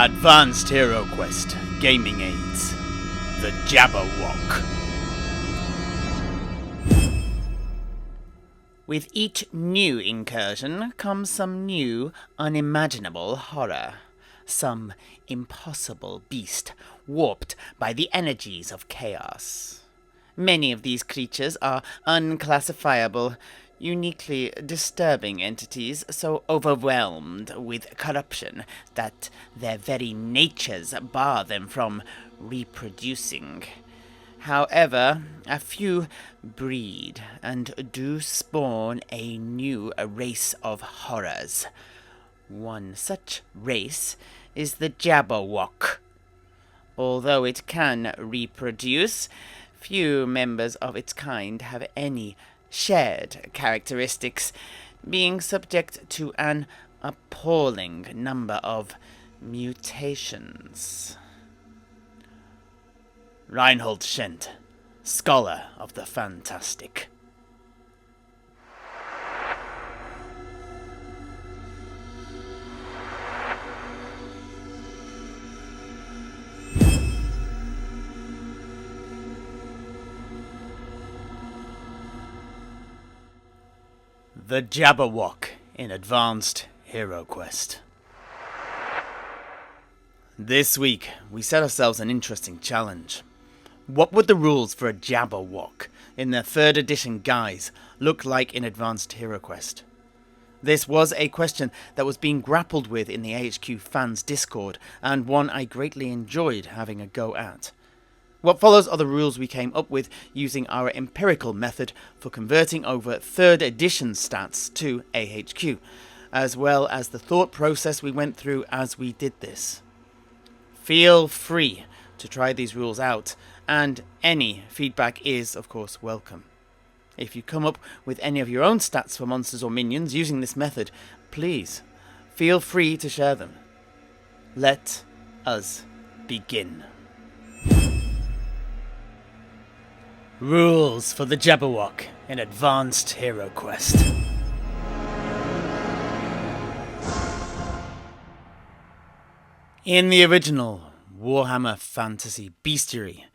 Advanced Heroquest Gaming Aids. The Jabberwock. With each new incursion comes some new, unimaginable horror. Some impossible beast warped by the energies of chaos. Many of these creatures are unclassifiable, uniquely disturbing entities so overwhelmed with corruption that their very natures bar them from reproducing. However, a few breed and do spawn a new race of horrors. One such race is the Jabberwock. Although it can reproduce, few members of its kind have any shared characteristics, being subject to an appalling number of mutations. Reinhold Schendt, Scholar of the Fantastic. The Jabberwock in Advanced Heroquest. This week, we set ourselves an interesting challenge. What would the rules for a Jabberwock in their 3rd edition guise look like in Advanced Heroquest? This was a question that was being grappled with in the AHQ fans Discord, and one I greatly enjoyed having a go at. What follows are the rules we came up with using our empirical method for converting over 3rd edition stats to AHQ, as well as the thought process we went through as we did this. Feel free to try these rules out, and any feedback is, of course, welcome. If you come up with any of your own stats for monsters or minions using this method, please feel free to share them. Let us begin. Rules for the Jabberwock in Advanced Heroquest. In the original Warhammer Fantasy Bestiary,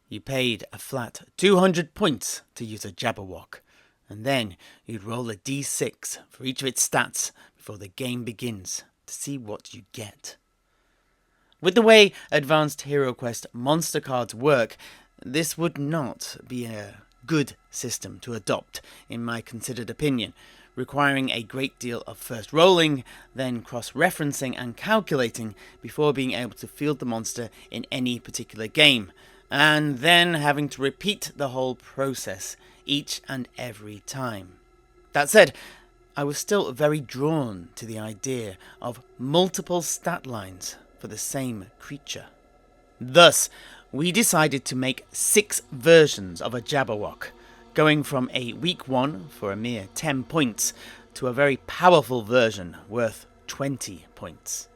you paid a flat 200 points to use a Jabberwock, and then you'd roll a d6 for each of its stats before the game begins to see what you get. With the way Advanced Heroquest monster cards work, this would not be a good system to adopt, in my considered opinion, requiring a great deal of first rolling, then cross-referencing and calculating before being able to field the monster in any particular game, and then having to repeat the whole process each and every time. That said, I was still very drawn to the idea of multiple stat lines for the same creature. Thus, we decided to make 6 versions of a Jabberwock, going from a weak one for a mere 10 points to a very powerful version worth 20 points.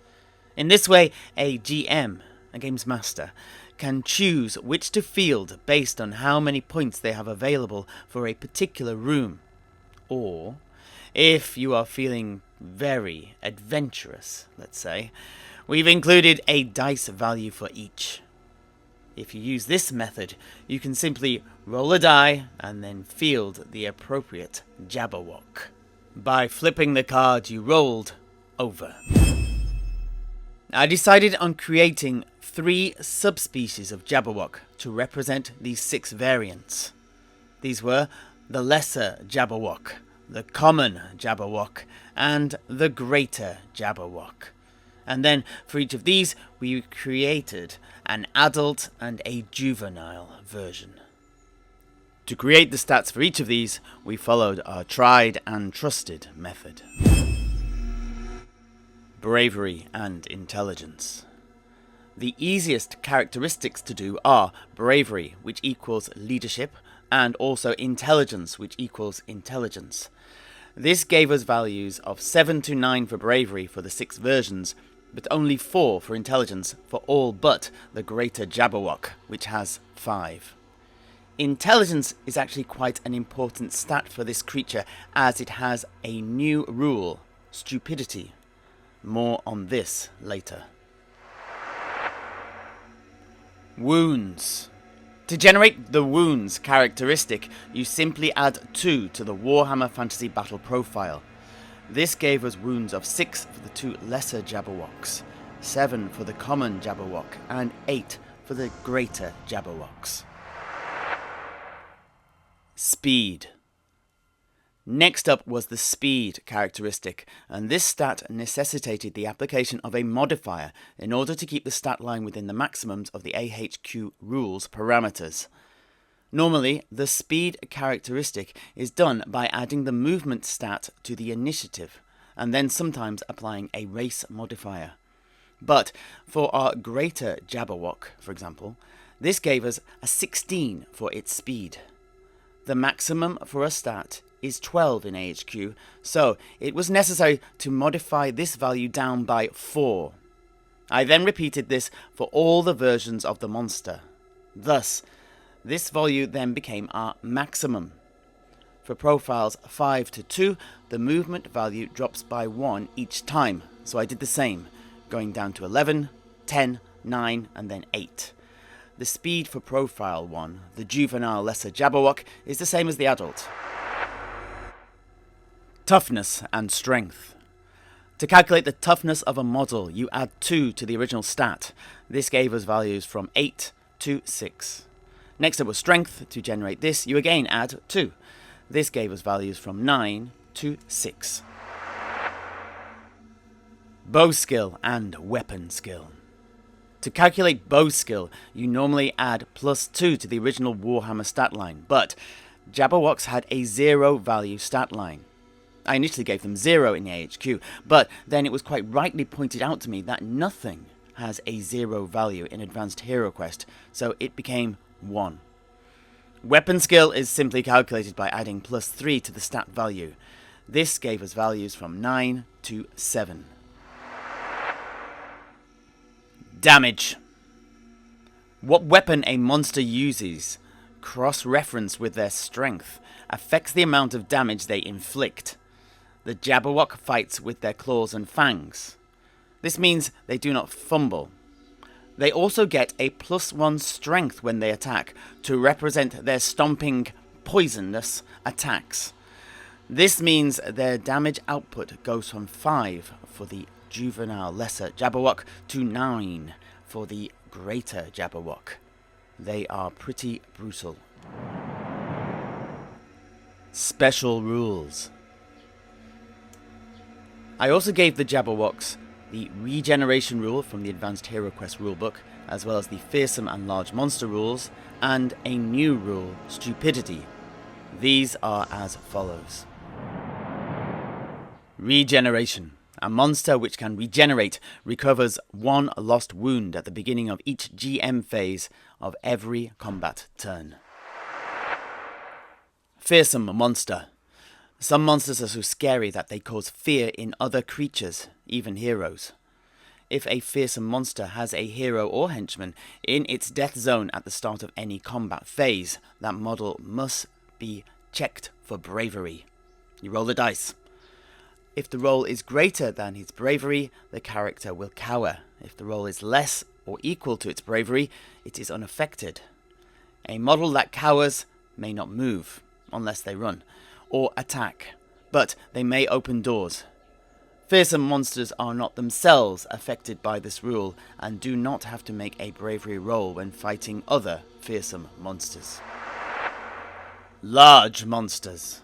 In this way, a GM, a Games Master, can choose which to field based on how many points they have available for a particular room. Or, if you are feeling very adventurous, let's say, we've included a dice value for each. If you use this method, you can simply roll a die and then field the appropriate Jabberwock by flipping the card you rolled over. I decided on creating 3 subspecies of Jabberwock to represent these 6 variants. These were the Lesser Jabberwock, the Common Jabberwock, and the Greater Jabberwock. And then, for each of these, we created an adult and a juvenile version. To create the stats for each of these, we followed our tried and trusted method. Bravery and Intelligence. The easiest characteristics to do are Bravery, which equals Leadership, and also Intelligence, which equals Intelligence. This gave us values of 7 to 9 for Bravery for the 6 versions, but only 4 for Intelligence for all but the Greater Jabberwock, which has 5. Intelligence is actually quite an important stat for this creature, as it has a new rule, Stupidity. More on this later. Wounds. To generate the wounds characteristic, you simply add 2 to the Warhammer Fantasy Battle profile. This gave us wounds of 6 for the 2 lesser Jabberwocks, 7 for the common Jabberwock, and 8 for the greater Jabberwocks. Speed. Next up was the speed characteristic, and this stat necessitated the application of a modifier in order to keep the stat line within the maximums of the AHQ rules parameters. Normally, the speed characteristic is done by adding the movement stat to the initiative, and then sometimes applying a race modifier. But for our greater Jabberwock, for example, this gave us a 16 for its speed. The maximum for a stat is 12 in AHQ, so it was necessary to modify this value down by 4. I then repeated this for all the versions of the monster. Thus, this value then became our maximum. For profiles 5 to 2, the movement value drops by 1 each time, so I did the same, going down to 11, 10, 9, and then 8. The speed for profile 1, the juvenile lesser Jabberwock, is the same as the adult. Toughness and strength. To calculate the toughness of a model, you add 2 to the original stat. This gave us values from 8 to 6. Next up was strength. To generate this, you again add 2. This gave us values from 9 to 6. Bow skill and weapon skill. To calculate bow skill, you normally add +2 to the original Warhammer stat line, but Jabberwocks had a 0 value stat line. I initially gave them 0 in the AHQ, but then it was quite rightly pointed out to me that nothing has a 0 value in Advanced Heroquest, so it became 1. Weapon skill is simply calculated by adding +3 to the stat value. This gave us values from 9 to 7. Damage. What weapon a monster uses, cross-referenced with their strength, affects the amount of damage they inflict. The Jabberwock fights with their claws and fangs. This means they do not fumble. They also get a +1 strength when they attack to represent their stomping, poisonous attacks. This means their damage output goes from 5 for the juvenile lesser Jabberwock to 9 for the greater Jabberwock. They are pretty brutal. Special rules. I also gave the Jabberwocks the regeneration rule from the Advanced Heroquest rulebook, as well as the fearsome and large monster rules, and a new rule, stupidity. These are as follows. Regeneration. A monster which can regenerate recovers 1 lost wound at the beginning of each GM phase of every combat turn. Fearsome monster. Some monsters are so scary that they cause fear in other creatures, even heroes. If a fearsome monster has a hero or henchman in its death zone at the start of any combat phase, that model must be checked for bravery. You roll the dice. If the roll is greater than his bravery, the character will cower. If the roll is less or equal to its bravery, it is unaffected. A model that cowers may not move, unless they run, or attack, but they may open doors. Fearsome monsters are not themselves affected by this rule and do not have to make a bravery roll when fighting other fearsome monsters. Large monsters.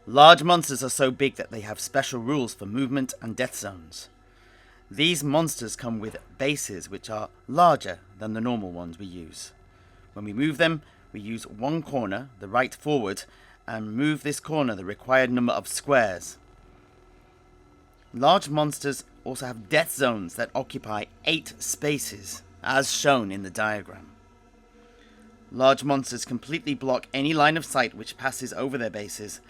Large monsters are so big that they have special rules for movement and death zones. These monsters come with bases which are larger than the normal ones we use. When we move them, we use one corner, the right forward, and move this corner the required number of squares. Large monsters also have death zones that occupy 8 spaces, as shown in the diagram. Large monsters completely block any line of sight which passes over their bases.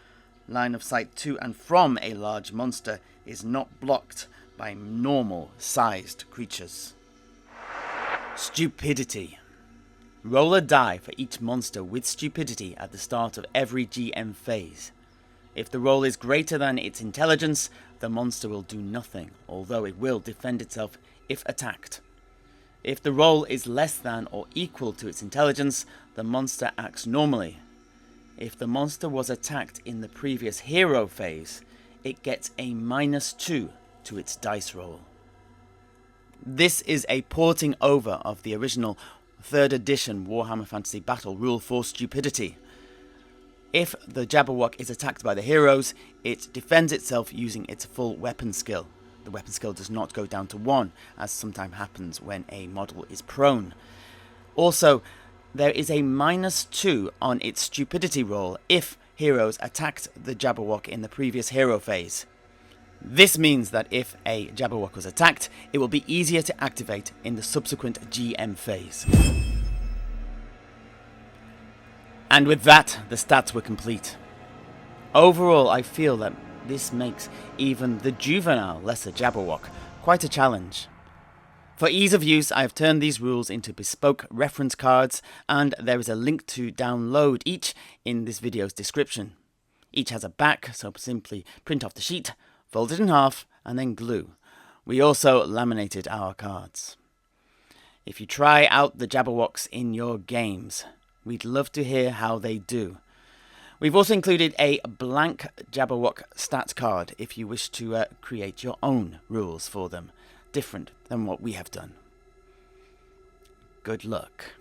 Line of sight to and from a large monster is not blocked by normal-sized creatures. Stupidity. Roll a die for each monster with stupidity at the start of every GM phase. If the roll is greater than its intelligence, the monster will do nothing, although it will defend itself if attacked. If the roll is less than or equal to its intelligence, the monster acts normally. If the monster was attacked in the previous hero phase, it gets a -2 to its dice roll. This is a porting over of the original 3rd edition Warhammer Fantasy Battle rule for stupidity. If the Jabberwock is attacked by the heroes, it defends itself using its full weapon skill. The weapon skill does not go down to 1, as sometimes happens when a model is prone. Also, there is a -2 on its stupidity roll if heroes attacked the Jabberwock in the previous hero phase. This means that if a Jabberwock was attacked, it will be easier to activate in the subsequent GM phase. And with that, the stats were complete. Overall, I feel that this makes even the juvenile lesser Jabberwock quite a challenge. For ease of use, I have turned these rules into bespoke reference cards, and there is a link to download each in this video's description. Each has a back, so simply print off the sheet, fold it in half, and then glue. We also laminated our cards. If you try out the Jabberwocks in your games, we'd love to hear how they do. We've also included a blank Jabberwock stat card if you wish to create your own rules for them, different than what we have done. Good luck.